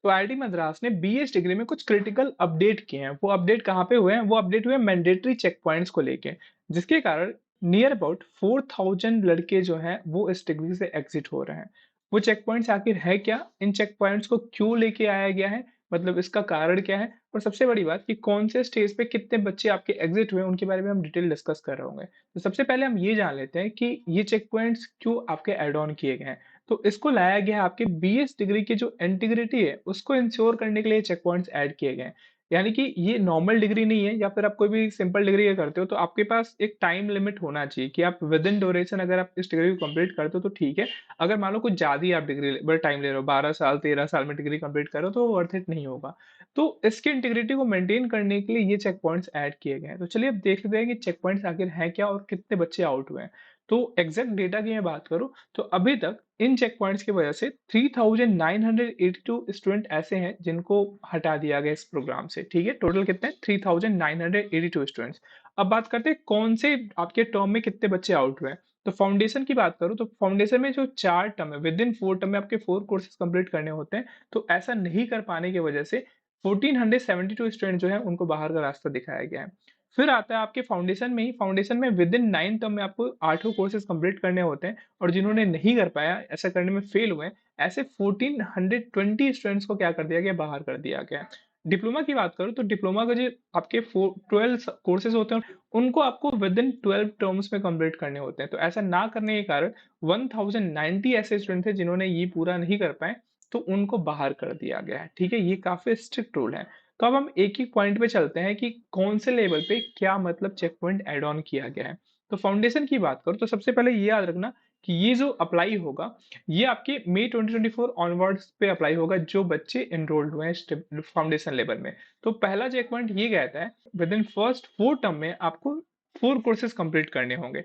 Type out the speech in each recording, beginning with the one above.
तो आईआईटी मद्रास ने BS degree में कुछ क्रिटिकल अपडेट किए हैं। वो अपडेट कहाँ पे हुए हैं? वो अपडेट हुए हैं मैंडेटरी चेक पॉइंट्स को लेके, जिसके कारण नियर अबाउट 4000 लड़के जो हैं वो इस डिग्री से एग्जिट हो रहे हैं। वो चेक पॉइंट्स आखिर है क्या? इन चेक पॉइंट्स को क्यों लेके आया गया है? मतलब इसका कारण क्या है? और सबसे बड़ी बात कि कौन से स्टेज पे कितने बच्चे आपके एग्जिट हुए, उनके बारे में हम डिटेल डिस्कस कर रहे होंगे। तो सबसे पहले हम ये जान लेते हैं कि ये चेक पॉइंट्स क्यों आपके ऐड ऑन किए गए हैं। तो इसको लाया गया है आपके बीएस डिग्री की जो इंटीग्रिटी है उसको इंश्योर करने के लिए चेक पॉइंट्स ऐड किए गए हैं। यानी कि ये नॉर्मल डिग्री नहीं है, या फिर आप कोई भी सिंपल डिग्री करते हो तो आपके पास एक टाइम लिमिट होना चाहिए कि आप विद इन ड्यूरेशन अगर आप इस डिग्री को कंप्लीट करते हो तो ठीक है। अगर मान लो कुछ ज्यादा ही आप डिग्री बड़ा टाइम ले रहे हो, 12 साल 13 साल में डिग्री कंप्लीट करो तो वर्थ इट नहीं होगा। तो इसकी इंटीग्रिटी को मेंटेन करने के लिए ये चेक पॉइंट्स ऐड किए गए हैं। तो चलिए अब देख लेते हैं कि चेक पॉइंट्स आखिर हैं क्या और कितने बच्चे आउट हुए हैं। तो एग्जैक्ट डेटा की मैं बात करूं तो अभी तक इन चेक पॉइंट्स की वजह से 3982 स्टूडेंट ऐसे हैं जिनको हटा दिया गया इस प्रोग्राम से। ठीक है, टोटल कितने हैं? 3982 स्टूडेंट्स। अब बात करते हैं कौन से आपके टर्म में कितने बच्चे आउट हुए हैं। तो फाउंडेशन की बात करूं तो फाउंडेशन में जो 4 टर्म है, विद इन 4 टर्म में आपके 4 कोर्सेज कंप्लीट करने होते हैं। तो ऐसा नहीं कर पाने की वजह से 1472 स्टूडेंट जो है उनको बाहर का रास्ता दिखाया गया है। फिर आता है आपके फाउंडेशन में ही, फाउंडेशन में विद इन 9 टर्म में आपको 8 कोर्सेज कंप्लीट करने होते हैं। और जिन्होंने नहीं कर पाया, ऐसा करने में फेल हुए हैं, ऐसे 1420 स्टूडेंट्स को क्या कर दिया गया? बाहर कर दिया गया। डिप्लोमा की बात करूं तो डिप्लोमा का जो आपके 12 कोर्सेज होते हैं उनको आपको विद इन 12 टर्म्स में कंप्लीट करने होते हैं। तो ऐसा ना करने के कारण 1090 ऐसे स्टूडेंट थे जिन्होंने ये पूरा नहीं कर पाए, तो उनको बाहर कर दिया गया है। ठीक है, ये काफी स्ट्रिक्ट रूल है। तो अब हम एक ही पॉइंट पे चलते हैं कि कौन से लेवल पे क्या मतलब चेक पॉइंट एड ऑन किया गया है। तो फाउंडेशन की बात करो तो सबसे पहले ये याद रखना कि ये जो अप्लाई होगा ये आपके मई 2024 ऑनवर्ड्स पे अप्लाई होगा जो बच्चे एनरोल्ड हुए हैं फाउंडेशन लेवल में। तो पहला चेक पॉइंट ये कहता है विद इन फर्स्ट 4 टर्म में आपको 4 कोर्सेज कंप्लीट करने होंगे।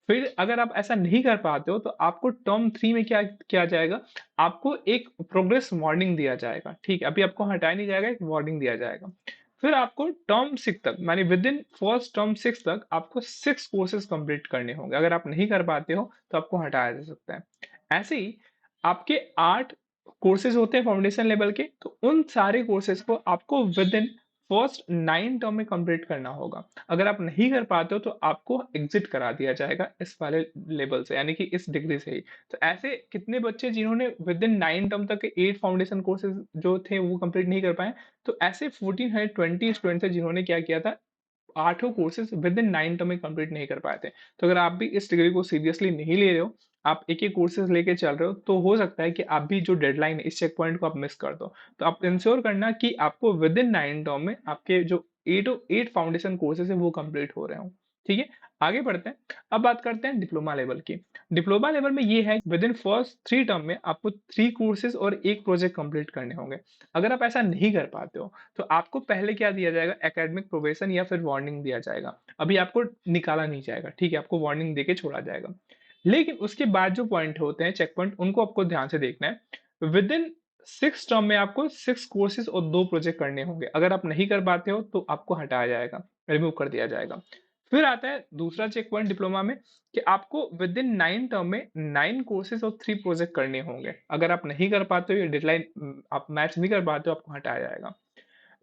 फिर अगर आप ऐसा नहीं कर पाते हो तो आपको टर्म 3 में क्या किया जाएगा? आपको एक प्रोग्रेस वार्निंग दिया जाएगा। ठीक है, अभी आपको हटाया नहीं जाएगा, एक वार्निंग दिया जाएगा। फिर आपको टर्म 6 तक, मानी विद इन फर्स्ट टर्म 6 तक आपको 6 कोर्सेज कंप्लीट करने होंगे। अगर आप नहीं कर पाते हो तो आपको हटाया जा सकता है। ऐसे ही आपके 8 कोर्सेज होते हैं फाउंडेशन लेवल के, तो उन सारे कोर्सेज को आपको विद इन फर्स्ट 9 टर्म में कंप्लीट करना होगा। अगर आप नहीं कर पाते हो तो आपको एग्जिट करा दिया जाएगा इस वाले लेवल से, यानी कि इस डिग्री से ही। तो ऐसे कितने बच्चे जिन्होंने विद इन 9 टर्म तक के 8 फाउंडेशन कोर्सेज जो थे वो कंप्लीट नहीं कर पाए? तो ऐसे 1420 स्टूडेंट थे जिन्होंने क्या किया था? 8 कोर्सेज विद इन 9 टर्म में कंप्लीट नहीं कर पाए थे। तो अगर आप भी इस डिग्री को सीरियसली नहीं ले रहे हो, आप एक एक कोर्सेज लेके चल रहे हो, तो हो सकता है कि आप भी जो डेडलाइन है इस चेक पॉइंट को आप मिस कर दो। तो आप इंश्योर करना कि आपको विद इन 9 टर्म में आपके जो 8 फाउंडेशन कोर्सेज है वो कंप्लीट हो रहे हो। ठीक है, आगे बढ़ते हैं। अब बात करते हैं डिप्लोमा लेवल की। डिप्लोमा लेवल में ये है विद इन फर्स्ट 3 टर्म में आपको 3 कोर्सेज और एक प्रोजेक्ट कंप्लीट करने होंगे। अगर आप ऐसा नहीं कर पाते हो तो आपको पहले क्या दिया जाएगा? एकेडमिक प्रोबेशन या फिर वार्निंग दिया जाएगा। अभी आपको निकाला नहीं जाएगा, ठीक है, आपको वार्निंग देके छोड़ा जाएगा। लेकिन उसके बाद जो पॉइंट होते हैं चेक पॉइंट, उनको आपको ध्यान से देखना है। विद इन 6 टर्म में आपको 6 कोर्सेज और 2 प्रोजेक्ट करने होंगे। अगर आप नहीं कर पाते हो तो आपको हटाया जाएगा, रिमूव कर दिया जाएगा। फिर आता है दूसरा चेक पॉइंट डिप्लोमा में कि आपको विद इन 9 टर्म में 9 कोर्सेज और 3 प्रोजेक्ट करने होंगे। अगर आप नहीं कर पाते हो, ये डेडलाइन आप मैच नहीं कर पाते हो, आपको हटाया जाएगा।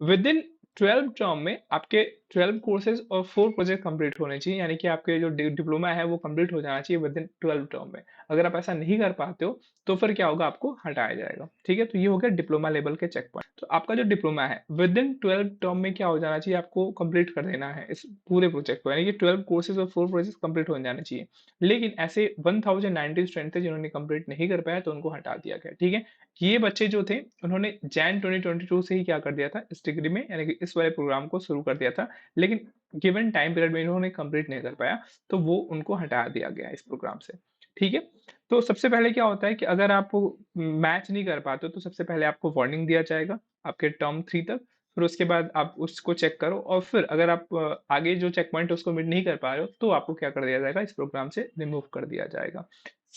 विद इन 12 टर्म में आपके 12 कोर्सेज और 4 प्रोजेक्ट कंप्लीट होने चाहिए, यानी कि आपके जो डिप्लोमा है वो कंप्लीट हो जाना चाहिए विद इन 12 टर्म में। अगर आप ऐसा नहीं कर पाते हो तो फिर क्या होगा? आपको हटाया जाएगा। ठीक है, तो ये हो गया डिप्लोमा लेवल के चेक पॉइंट। तो आपका जो डिप्लोमा है विद इन 12 टर्म में क्या हो जाना चाहिए? आपको कंप्लीट कर देना है इस पूरे प्रोजेक्ट को, यानी कि 12 कोर्सेज और 4 प्रोजेक्ट कंप्लीट हो जाने चाहिए। लेकिन ऐसे 1090 स्टूडेंट थे जिन्होंने कंप्लीट नहीं कर पाया, तो उनको हटा दिया गया। ठीक है, ये बच्चे जो थे उन्होंने जैन 2022 से ही क्या कर दिया था? इस डिग्री में, यानी कि इस वाले प्रोग्राम को शुरू कर दिया था। लेकिन गिवन टाइम पीरियड में इन्होंने कंप्लीट नहीं कर पाया, तो वो उनको हटा दिया गया इस प्रोग्राम से। ठीक है, तो सबसे पहले क्या होता है कि अगर आप मैच नहीं कर पाते हो तो सबसे पहले आपको वार्निंग दिया जाएगा आपके टर्म 3 तक। फिर उसके बाद आप उसको चेक करो, और फिर अगर आप आगे जो चेक पॉइंट है उसको मीट नहीं कर पा रहे हो तो आपको क्या कर दिया जाएगा? इस प्रोग्राम से रिमूव कर दिया जाएगा।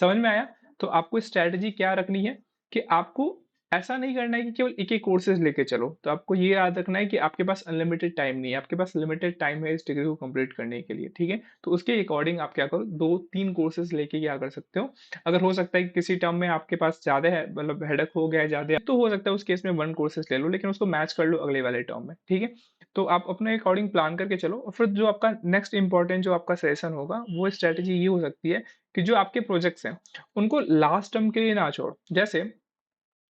समझ में आया? तो आपको स्ट्रेटजी क्या रखनी है कि आपको ऐसा नहीं करना है कि केवल एक एक कोर्सेज लेके चलो। तो आपको ये याद रखना है कि आपके पास अनलिमिटेड टाइम नहीं है, आपके पास लिमिटेड टाइम है इस डिग्री को कंप्लीट करने के लिए, ठीक है? तो उसके अकॉर्डिंग आप क्या करो, 2-3 कोर्सेज लेके क्या कर सकते हो, अगर हो सकता है कि किसी टर्म में आपके पास ज़्यादा है, मतलब हेडेक हो गया है ज़्यादा, तो हो सकता है उस केस में 1 कोर्सेज ले लो, लेकिन उसको मैच कर लो अगले वाले टर्म में, ठीक है? तो आप अपने अकॉर्डिंग प्लान करके चलो, और फिर जो आपका नेक्स्ट इंपॉर्टेंट जो आपका सेशन होगा, वो स्ट्रैटेजी ये हो सकती है कि जो आपके प्रोजेक्ट्स हैं, उनको लास्ट टर्म के लिए ना छोड़ो। जैसे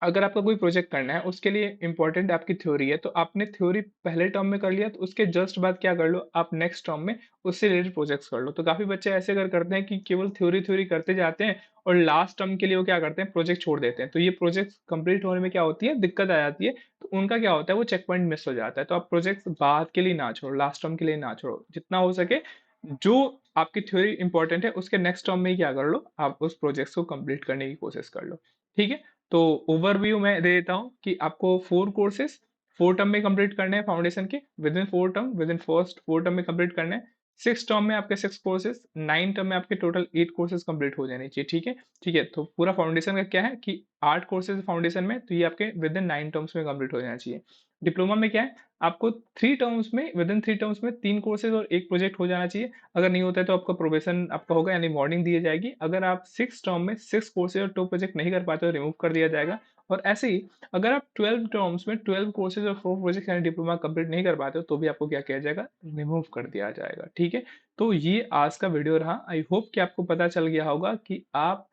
अगर आपका कोई प्रोजेक्ट करना है, उसके लिए इम्पोर्टेंट आपकी थ्योरी है, तो आपने थ्योरी पहले टर्म में कर लिया, तो उसके जस्ट बाद क्या कर लो, आप नेक्स्ट टर्म में उससे रिलेटेड प्रोजेक्ट्स कर लो। तो काफ़ी बच्चे ऐसे अगर करते हैं कि केवल थ्योरी-थ्योरी करते जाते हैं और लास्ट टर्म के लिए वो क्या करते हैं, प्रोजेक्ट छोड़ देते हैं। तो ये प्रोजेक्ट कंप्लीट होने में क्या होती है, दिक्कत आ जाती है, तो उनका क्या होता है, वो चेक पॉइंट मिस हो जाता है। तो आप प्रोजेक्ट्स बाद के लिए ना छोड़ो, लास्ट टर्म के लिए ना छोड़ो। जितना हो सके, जो आपकी थ्योरी इंपॉर्टेंट है, उसके नेक्स्ट टर्म में ही क्या कर लो, आप उस प्रोजेक्ट्स को कंप्लीट करने की कोशिश कर लो। ठीक है? तो ओवरव्यू मैं दे देता हूँ कि आपको 4 कोर्सेस 4 टर्म में कंप्लीट करने हैं फाउंडेशन के, with in 4 term, with in first 4 term में कंप्लीट करने हैं। 6 टर्म में आपके 6 कोर्सेस, 9 टर्म में आपके टोटल 8 कोर्सेस कंप्लीट हो जाने चाहिए, ठीक है? ठीक है, तो पूरा फाउंडेशन का क्या है कि 8 कोर्सेस फाउंडेशन में, तो ये आपके विद इन 9 टर्म्स में कंप्लीट हो जाना चाहिए। डिप्लोमा में क्या है, आपको 3 टर्म्स में, विद इन 3 टर्म्स में 3 कोर्सेस और 1 प्रोजेक्ट हो जाना चाहिए। अगर नहीं होता है तो आपका प्रोबेशन आपका होगा, यानी वार्निंग दी जाएगी। अगर आप 6 टर्म में 6 कोर्सेज और 2 प्रोजेक्ट नहीं कर पाते, तो रिमूव कर दिया जाएगा। और ऐसे ही अगर आप 12 टर्म्स में 12 कोर्सेज और 4 प्रोजेक्ट यानी डिप्लोमा कंप्लीट नहीं कर पाते हो, तो भी आपको क्या किया जाएगा, रिमूव कर दिया जाएगा, ठीक है? तो ये आज का वीडियो रहा। आई होप कि आपको पता चल गया होगा कि आप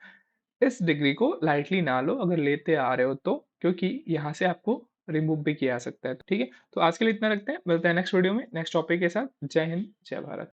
इस डिग्री को लाइटली ना लो अगर लेते आ रहे हो तो, क्योंकि यहाँ से आपको रिमूव भी किया जा सकता है, ठीक है? तो आज के लिए इतना रखते हैं, मिलते हैं नेक्स्ट वीडियो में नेक्स्ट टॉपिक के साथ। जय हिंद, जय भारत।